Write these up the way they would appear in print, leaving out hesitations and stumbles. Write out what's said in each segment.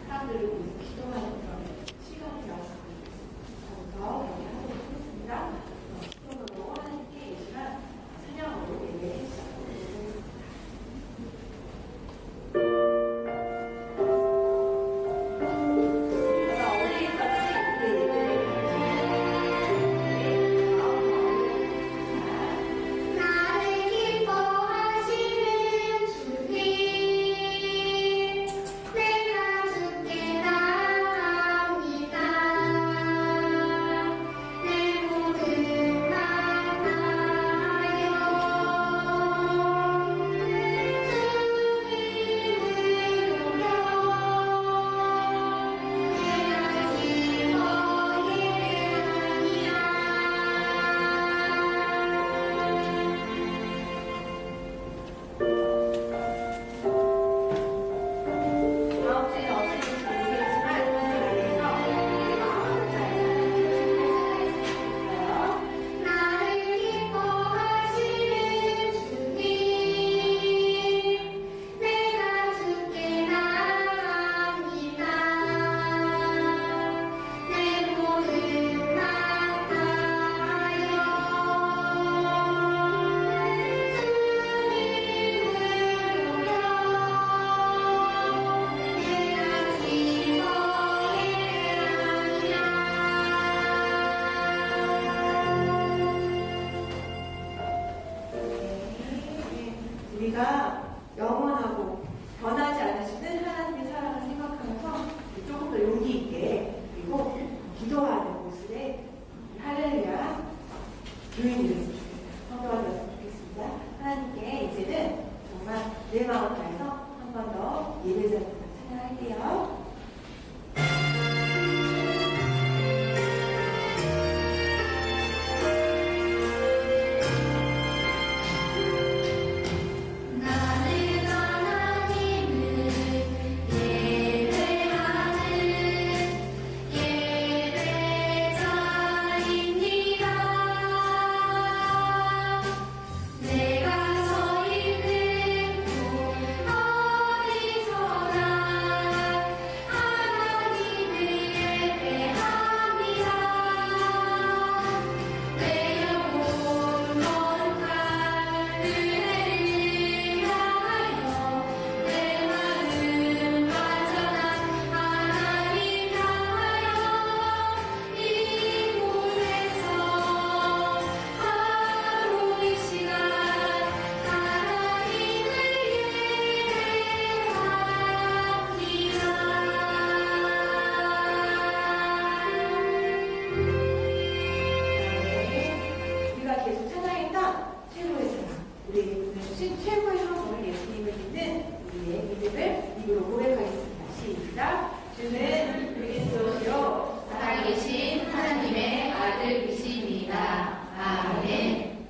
사람들을 위해서 기도하는 그런 시간이 되었습니다. 여기 하도록 하겠습니다. 기도로 하나님께 이 시간 찬양으로 예배해 주시도록 하겠습니다. 우리가 영원하고 변하지 않으시는 하나님의 사랑을 생각하면서 조금 더 용기 있게 그리고 기도하는 모습에 할렐루야 교인이 됐으면 좋겠습니다. 성도가 되었으면 좋겠습니다. 하나님께 이제는 정말 내 마음 다해서 한 번 더 예배자를 찬양할게요. 최고의 성공을 예수님을 믿는 우리의 믿음을 입으로 고백하겠습니다. 시작. 주는 그리스도시요 살아계신 하나님의 아들이십니다. 아멘.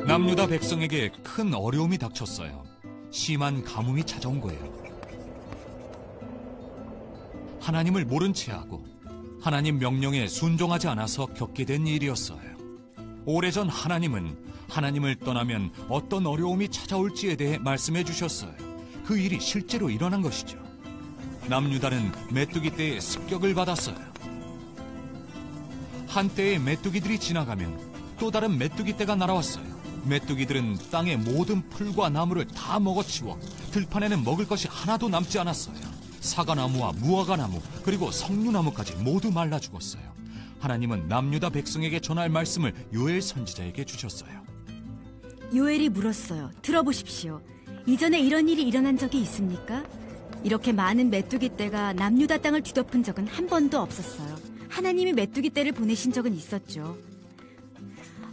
남유다 백성에게 큰 어려움이 닥쳤어요. 심한 가뭄이 찾아온 거예요. 하나님을 모른 채 하고 하나님 명령에 순종하지 않아서 겪게 된 일이었어요. 오래전 하나님은 하나님을 떠나면 어떤 어려움이 찾아올지에 대해 말씀해 주셨어요. 그 일이 실제로 일어난 것이죠. 남유다는 메뚜기 떼의 습격을 받았어요. 한때의 메뚜기들이 지나가면 또 다른 메뚜기 떼가 날아왔어요. 메뚜기들은 땅의 모든 풀과 나무를 다 먹어치워 들판에는 먹을 것이 하나도 남지 않았어요. 사과나무와 무화과나무 그리고 석류나무까지 모두 말라 죽었어요. 하나님은 남유다 백성에게 전할 말씀을 요엘 선지자에게 주셨어요. 요엘이 물었어요. 들어보십시오. 이전에 이런 일이 일어난 적이 있습니까? 이렇게 많은 메뚜기 떼가 남유다 땅을 뒤덮은 적은 한 번도 없었어요. 하나님이 메뚜기 떼를 보내신 적은 있었죠.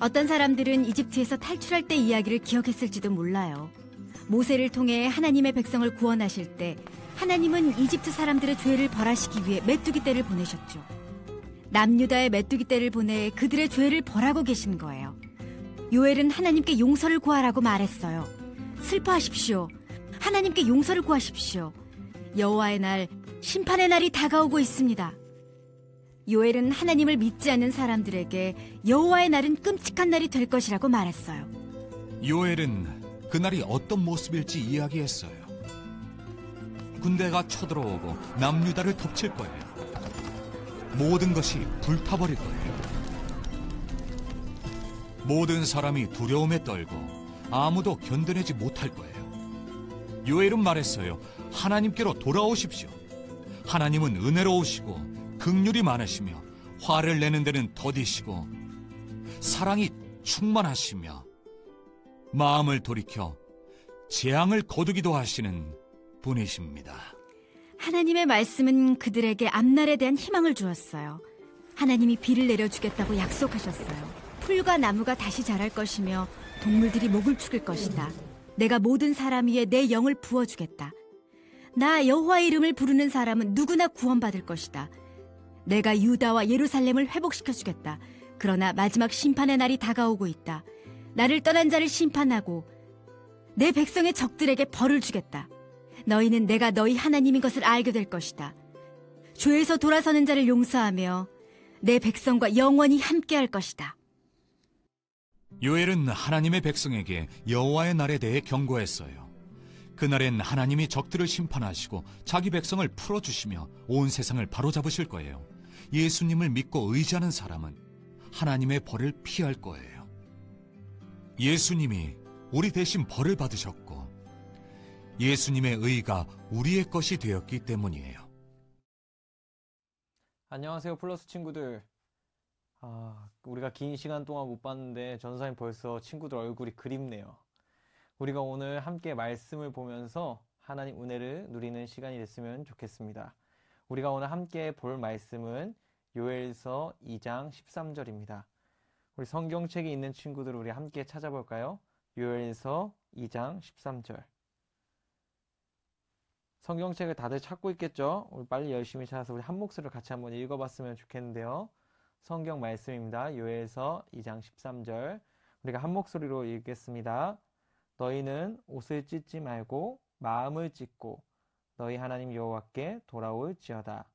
어떤 사람들은 이집트에서 탈출할 때 이야기를 기억했을지도 몰라요. 모세를 통해 하나님의 백성을 구원하실 때 하나님은 이집트 사람들의 죄를 벌하시기 위해 메뚜기 떼를 보내셨죠. 남유다의 메뚜기 떼를 보내 그들의 죄를 벌하고 계신 거예요. 요엘은 하나님께 용서를 구하라고 말했어요. 슬퍼하십시오. 하나님께 용서를 구하십시오. 여호와의 날, 심판의 날이 다가오고 있습니다. 요엘은 하나님을 믿지 않는 사람들에게 여호와의 날은 끔찍한 날이 될 것이라고 말했어요. 요엘은 그날이 어떤 모습일지 이야기했어요. 군대가 쳐들어오고 남유다를 덮칠 거예요. 모든 것이 불타버릴 거예요. 모든 사람이 두려움에 떨고 아무도 견뎌내지 못할 거예요. 요엘은 말했어요. 하나님께로 돌아오십시오. 하나님은 은혜로우시고 긍휼이 많으시며 화를 내는 데는 더디시고 사랑이 충만하시며 마음을 돌이켜 재앙을 거두기도 하시는 분이십니다. 하나님의 말씀은 그들에게 앞날에 대한 희망을 주었어요. 하나님이 비를 내려주겠다고 약속하셨어요. 풀과 나무가 다시 자랄 것이며 동물들이 목을 축일 것이다. 내가 모든 사람 위에 내 영을 부어주겠다. 나 여호와의 이름을 부르는 사람은 누구나 구원받을 것이다. 내가 유다와 예루살렘을 회복시켜주겠다. 그러나 마지막 심판의 날이 다가오고 있다. 나를 떠난 자를 심판하고 내 백성의 적들에게 벌을 주겠다. 너희는 내가 너희 하나님인 것을 알게 될 것이다. 죄에서 돌아서는 자를 용서하며 내 백성과 영원히 함께할 것이다. 요엘은 하나님의 백성에게 여호와의 날에 대해 경고했어요. 그날엔 하나님이 적들을 심판하시고 자기 백성을 풀어주시며 온 세상을 바로잡으실 거예요. 예수님을 믿고 의지하는 사람은 하나님의 벌을 피할 거예요. 예수님이 우리 대신 벌을 받으셨고 예수님의 의가 우리의 것이 되었기 때문이에요. 안녕하세요, 플러스 친구들. 우리가 긴 시간 동안 못 봤는데 전사님 벌써 친구들 얼굴이 그립네요. 우리가 오늘 함께 말씀을 보면서 하나님 은혜를 누리는 시간이 됐으면 좋겠습니다. 우리가 오늘 함께 볼 말씀은 요엘서 2장 13절입니다. 우리 성경책에 있는 친구들 우리 함께 찾아볼까요? 요엘서 2장 13절. 성경책을 다들 찾고 있겠죠? 우리 빨리 열심히 찾아서 우리 한 목소리로 같이 한번 읽어봤으면 좋겠는데요. 성경 말씀입니다. 요엘서 2장 13절. 우리가 한 목소리로 읽겠습니다. 너희는 옷을 찢지 말고 마음을 찢고 너희 하나님 여호와께 돌아올지어다.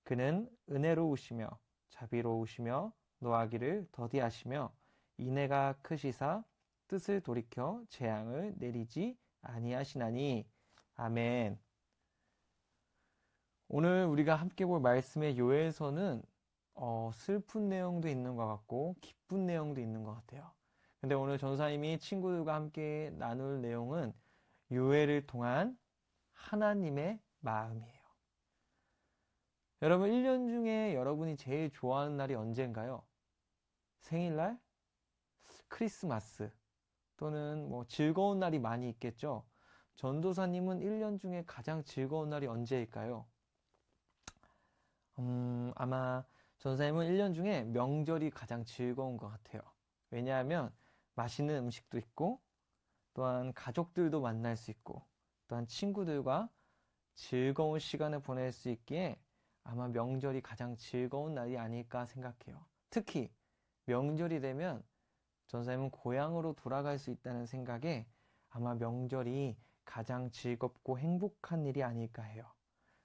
그는 은혜로우시며 자비로우시며 노하기를 더디하시며 인애가 크시사 뜻을 돌이켜 재앙을 내리지 아니하시나니. 아멘. 오늘 우리가 함께 볼 말씀의 요엘서는 슬픈 내용도 있는 것 같고 기쁜 내용도 있는 것 같아요. 근데 오늘 전사님이 친구들과 함께 나눌 내용은 요엘을 통한 하나님의 마음이에요. 여러분, 1년 중에 여러분이 제일 좋아하는 날이 언제인가요? 생일날? 크리스마스? 또는 뭐 즐거운 날이 많이 있겠죠? 전도사님은 1년 중에 가장 즐거운 날이 언제일까요? 아마 전사님은 1년 중에 명절이 가장 즐거운 것 같아요. 왜냐하면 맛있는 음식도 있고 또한 가족들도 만날 수 있고 또한 친구들과 즐거운 시간을 보낼 수 있기에 아마 명절이 가장 즐거운 날이 아닐까 생각해요. 특히 명절이 되면 전사님은 고향으로 돌아갈 수 있다는 생각에 아마 명절이 가장 즐겁고 행복한 일이 아닐까 해요.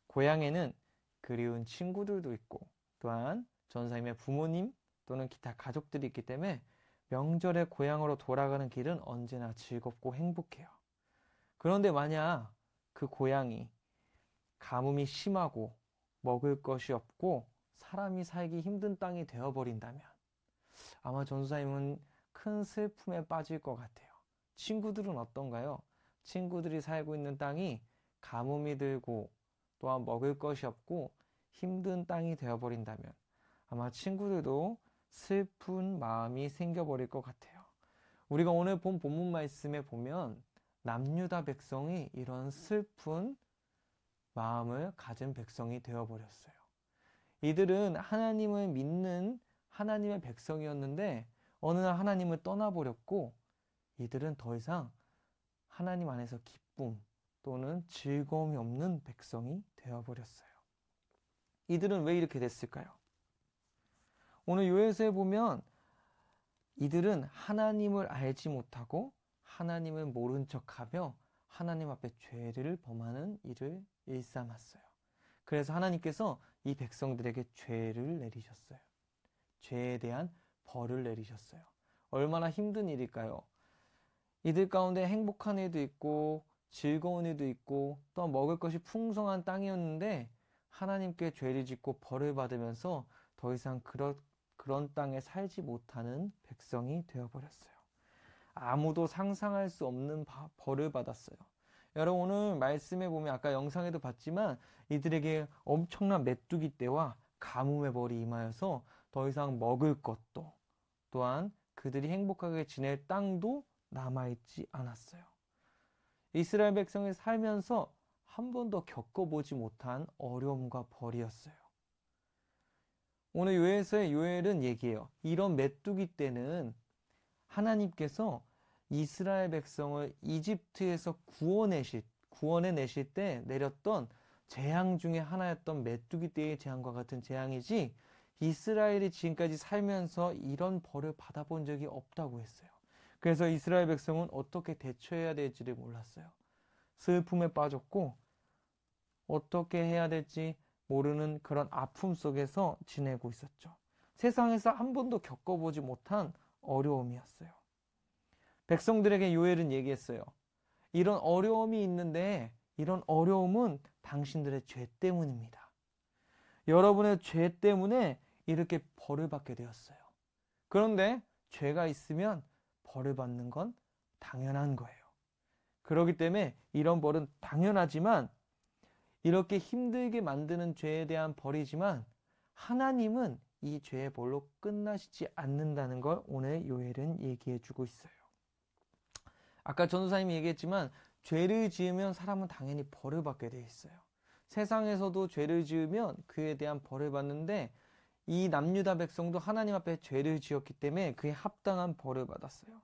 고향에는 그리운 친구들도 있고 또한 전사님의 부모님 또는 기타 가족들이 있기 때문에 명절에 고향으로 돌아가는 길은 언제나 즐겁고 행복해요. 그런데 만약 그 고향이 가뭄이 심하고 먹을 것이 없고 사람이 살기 힘든 땅이 되어버린다면 아마 전사님은 큰 슬픔에 빠질 것 같아요. 친구들은 어떤가요? 친구들이 살고 있는 땅이 가뭄이 들고 또한 먹을 것이 없고 힘든 땅이 되어버린다면 아마 친구들도 슬픈 마음이 생겨버릴 것 같아요. 우리가 오늘 본 본문 말씀에 보면 남유다 백성이 이런 슬픈 마음을 가진 백성이 되어버렸어요. 이들은 하나님을 믿는 하나님의 백성이었는데 어느 날 하나님을 떠나버렸고 이들은 더 이상 하나님 안에서 기쁨 또는 즐거움이 없는 백성이 되어버렸어요. 이들은 왜 이렇게 됐을까요? 오늘 요엘서에 보면 이들은 하나님을 알지 못하고 하나님을 모른 척하며 하나님 앞에 죄를 범하는 일을 일삼았어요. 그래서 하나님께서 이 백성들에게 죄를 내리셨어요. 죄에 대한 벌을 내리셨어요. 얼마나 힘든 일일까요? 이들 가운데 행복한 일도 있고 즐거운 일도 있고 또 먹을 것이 풍성한 땅이었는데 하나님께 죄를 짓고 벌을 받으면서 더 이상 그런 땅에 살지 못하는 백성이 되어버렸어요. 아무도 상상할 수 없는 벌을 받았어요. 여러분 오늘 말씀에 보면 아까 영상에도 봤지만 이들에게 엄청난 메뚜기 떼와 가뭄의 벌이 임하여서 더 이상 먹을 것도 또한 그들이 행복하게 지낼 땅도 남아있지 않았어요. 이스라엘 백성이 살면서 한 번도 겪어보지 못한 어려움과 벌이었어요. 오늘 요엘서의 요엘은 얘기해요. 이런 메뚜기 떼는 하나님께서 이스라엘 백성을 이집트에서 구원해내실 때 내렸던 재앙 중에 하나였던 메뚜기 떼의 재앙과 같은 재앙이지 이스라엘이 지금까지 살면서 이런 벌을 받아본 적이 없다고 했어요. 그래서 이스라엘 백성은 어떻게 대처해야 될지를 몰랐어요. 슬픔에 빠졌고 어떻게 해야 될지 모르는 그런 아픔 속에서 지내고 있었죠. 세상에서 한 번도 겪어보지 못한 어려움이었어요. 백성들에게 요엘은 얘기했어요. 이런 어려움이 있는데 이런 어려움은 당신들의 죄 때문입니다. 여러분의 죄 때문에 이렇게 벌을 받게 되었어요. 그런데 죄가 있으면 벌을 받는 건 당연한 거예요. 그렇기 때문에 이런 벌은 당연하지만 이렇게 힘들게 만드는 죄에 대한 벌이지만 하나님은 이 죄의 벌로 끝나시지 않는다는 걸 오늘 요엘은 얘기해 주고 있어요. 아까 전도사님이 얘기했지만 죄를 지으면 사람은 당연히 벌을 받게 돼 있어요. 세상에서도 죄를 지으면 그에 대한 벌을 받는데 이 남유다 백성도 하나님 앞에 죄를 지었기 때문에 그에 합당한 벌을 받았어요.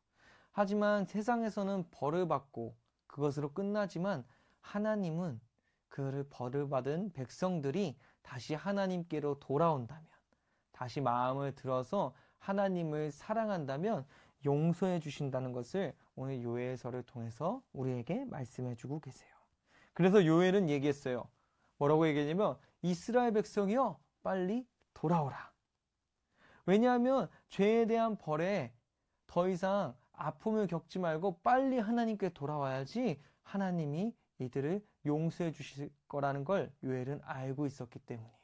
하지만 세상에서는 벌을 받고 그것으로 끝나지만 하나님은 그를 벌을 받은 백성들이 다시 하나님께로 돌아온다면, 다시 마음을 들어서 하나님을 사랑한다면 용서해 주신다는 것을 오늘 요엘서를 통해서 우리에게 말씀해 주고 계세요. 그래서 요엘은 얘기했어요. 뭐라고 얘기했냐면 이스라엘 백성이여 빨리 돌아오라. 왜냐하면 죄에 대한 벌에 더 이상 아픔을 겪지 말고 빨리 하나님께 돌아와야지 하나님이 이들을 용서해 주실 거라는 걸 요엘은 알고 있었기 때문이에요.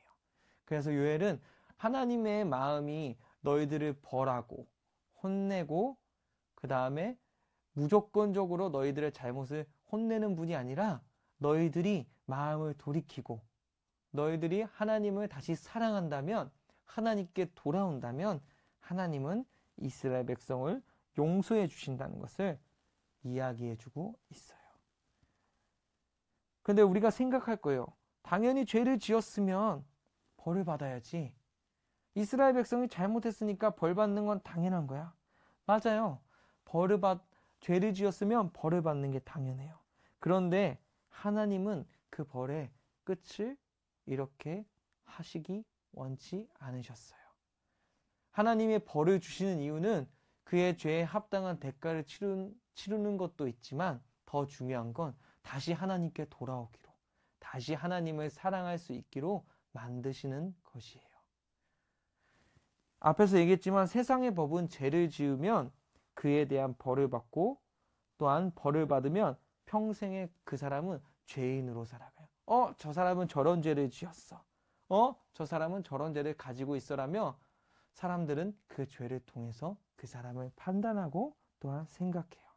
그래서 요엘은 하나님의 마음이 너희들을 벌하고 혼내고 그 다음에 무조건적으로 너희들의 잘못을 혼내는 분이 아니라 너희들이 마음을 돌이키고 너희들이 하나님을 다시 사랑한다면 하나님께 돌아온다면 하나님은 이스라엘 백성을 용서해 주신다는 것을 이야기해 주고 있어요. 근데 우리가 생각할 거예요. 당연히 죄를 지었으면 벌을 받아야지. 이스라엘 백성이 잘못했으니까 벌 받는 건 당연한 거야. 맞아요. 죄를 지었으면 벌을 받는 게 당연해요. 그런데 하나님은 그 벌의 끝을 이렇게 하시기 원치 않으셨어요. 하나님의 벌을 주시는 이유는 그의 죄에 합당한 대가를 치르는 것도 있지만 더 중요한 건 다시 하나님께 돌아오기로, 다시 하나님을 사랑할 수 있기로 만드시는 것이에요. 앞에서 얘기했지만 세상의 법은 죄를 지으면 그에 대한 벌을 받고 또한 벌을 받으면 평생에 그 사람은 죄인으로 살아가요. 저 사람은 저런 죄를 지었어. 저 사람은 저런 죄를 가지고 있어라며 사람들은 그 죄를 통해서 그 사람을 판단하고 또한 생각해요.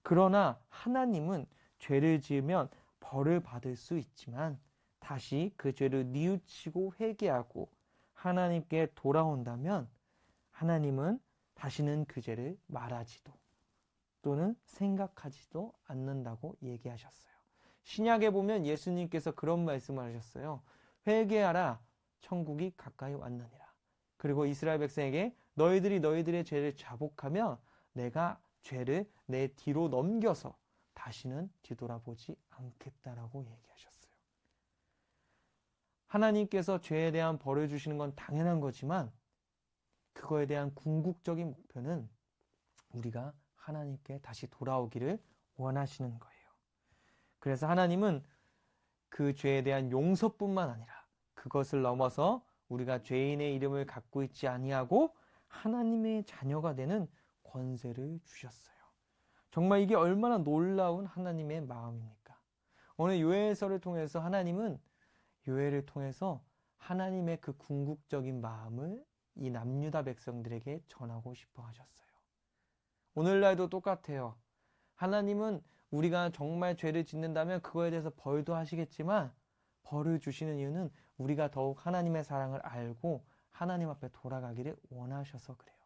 그러나 하나님은 죄를 지으면 벌을 받을 수 있지만 다시 그 죄를 뉘우치고 회개하고 하나님께 돌아온다면 하나님은 다시는 그 죄를 말하지도 또는 생각하지도 않는다고 얘기하셨어요. 신약에 보면 예수님께서 그런 말씀을 하셨어요. 회개하라 천국이 가까이 왔느니라. 그리고 이스라엘 백성에게 너희들이 너희들의 죄를 자복하면 내가 죄를 내 뒤로 넘겨서 다시는 뒤돌아보지 않겠다라고 얘기하셨어요. 하나님께서 죄에 대한 벌을 주시는 건 당연한 거지만 그거에 대한 궁극적인 목표는 우리가 하나님께 다시 돌아오기를 원하시는 거예요. 그래서 하나님은 그 죄에 대한 용서뿐만 아니라 그것을 넘어서 우리가 죄인의 이름을 갖고 있지 아니하고 하나님의 자녀가 되는 권세를 주셨어요. 정말 이게 얼마나 놀라운 하나님의 마음입니까? 오늘 요엘서를 통해서 하나님은 요엘을 통해서 하나님의 그 궁극적인 마음을 이 남유다 백성들에게 전하고 싶어 하셨어요. 오늘날도 똑같아요. 하나님은 우리가 정말 죄를 짓는다면 그거에 대해서 벌도 하시겠지만 벌을 주시는 이유는 우리가 더욱 하나님의 사랑을 알고 하나님 앞에 돌아가기를 원하셔서 그래요.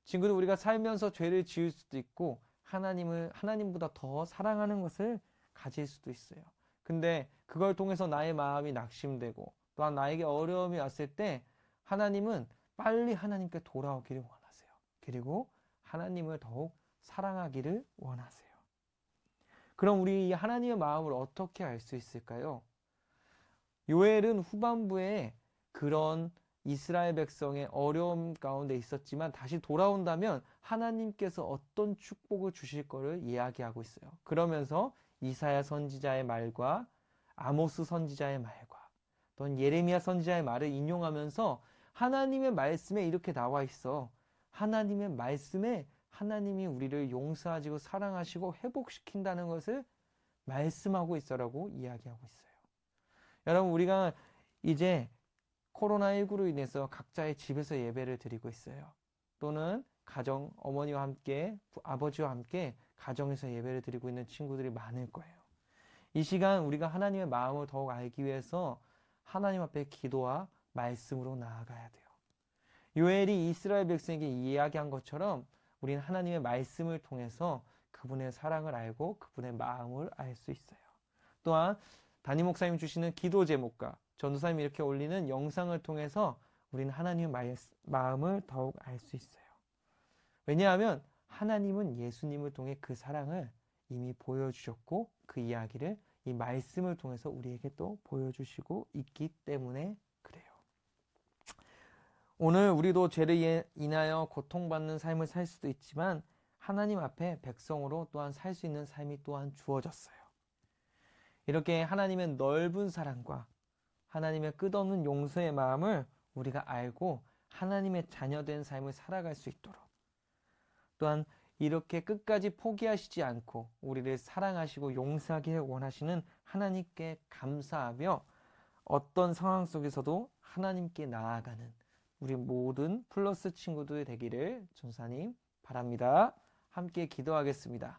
친구들, 우리가 살면서 죄를 지을 수도 있고 하나님보다 더 사랑하는 것을 가질 수도 있어요. 근데 그걸 통해서 나의 마음이 낙심되고 또한 나에게 어려움이 왔을 때 하나님은 빨리 하나님께 돌아오기를 원하세요. 그리고 하나님을 더욱 사랑하기를 원하세요. 그럼 우리 이 하나님의 마음을 어떻게 알 수 있을까요? 요엘은 후반부에 그런 이스라엘 백성의 어려움 가운데 있었지만 다시 돌아온다면 하나님께서 어떤 축복을 주실 것을 이야기하고 있어요. 그러면서 이사야 선지자의 말과 아모스 선지자의 말과 또는 예레미야 선지자의 말을 인용하면서 하나님의 말씀에 이렇게 나와 있어. 하나님의 말씀에 하나님이 우리를 용서하시고 사랑하시고 회복시킨다는 것을 말씀하고 있어라고 이야기하고 있어요. 여러분, 우리가 이제 코로나19로 인해서 각자의 집에서 예배를 드리고 있어요. 또는 가정, 어머니와 함께, 아버지와 함께 가정에서 예배를 드리고 있는 친구들이 많을 거예요. 이 시간 우리가 하나님의 마음을 더욱 알기 위해서 하나님 앞에 기도와 말씀으로 나아가야 돼요. 요엘이 이스라엘 백성에게 이야기한 것처럼 우리는 하나님의 말씀을 통해서 그분의 사랑을 알고 그분의 마음을 알 수 있어요. 또한 담임 목사님 주시는 기도 제목과 전도사님이 이렇게 올리는 영상을 통해서 우리는 하나님의 마음을 더욱 알 수 있어요. 왜냐하면 하나님은 예수님을 통해 그 사랑을 이미 보여주셨고 그 이야기를 이 말씀을 통해서 우리에게 또 보여주시고 있기 때문에 그래요. 오늘 우리도 죄를 인하여 고통받는 삶을 살 수도 있지만 하나님 앞에 백성으로 또한 살 수 있는 삶이 또한 주어졌어요. 이렇게 하나님의 넓은 사랑과 하나님의 끝없는 용서의 마음을 우리가 알고 하나님의 자녀된 삶을 살아갈 수 있도록 또한 이렇게 끝까지 포기하시지 않고 우리를 사랑하시고 용서하기를 원하시는 하나님께 감사하며 어떤 상황 속에서도 하나님께 나아가는 우리 모든 플러스 친구들 되기를 전사님 바랍니다. 함께 기도하겠습니다.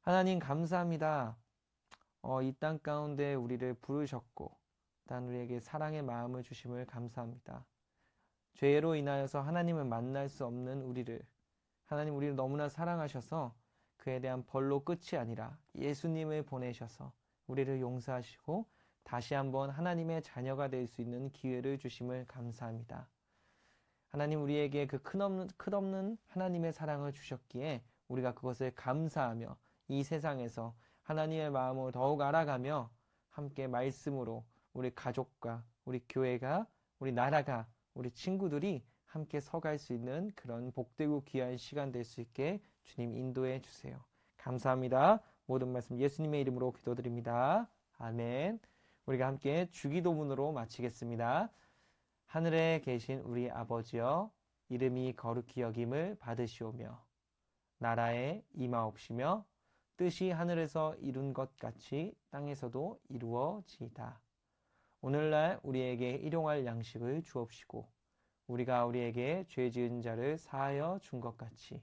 하나님 감사합니다. 이 땅 가운데 우리를 부르셨고 단 우리에게 사랑의 마음을 주심을 감사합니다. 죄로 인하여서 하나님을 만날 수 없는 우리를 하나님 우리를 너무나 사랑하셔서 그에 대한 벌로 끝이 아니라 예수님을 보내셔서 우리를 용서하시고 다시 한번 하나님의 자녀가 될 수 있는 기회를 주심을 감사합니다. 하나님 우리에게 그 끝없는 하나님의 사랑을 주셨기에 우리가 그것을 감사하며 이 세상에서 하나님의 마음을 더욱 알아가며 함께 말씀으로 우리 가족과 우리 교회가 우리 나라가 우리 친구들이 함께 서갈 수 있는 그런 복되고 귀한 시간 될 수 있게 주님 인도해 주세요. 감사합니다. 모든 말씀 예수님의 이름으로 기도드립니다. 아멘. 우리가 함께 주기도문으로 마치겠습니다. 하늘에 계신 우리 아버지여, 이름이 거룩히 여김을 받으시오며 나라에 임하옵시며 뜻이 하늘에서 이룬 것 같이 땅에서도 이루어지이다. 오늘날 우리에게 일용할 양식을 주옵시고 우리가 우리에게 죄 지은 자를 사하여 준 것 같이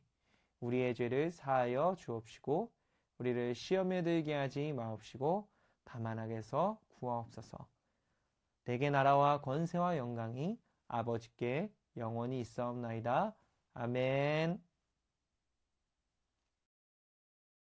우리의 죄를 사하여 주옵시고 우리를 시험에 들게 하지 마옵시고 다만 악에서 구하옵소서. 내게 나라와 권세와 영광이 아버지께 영원히 있사옵나이다. 아멘.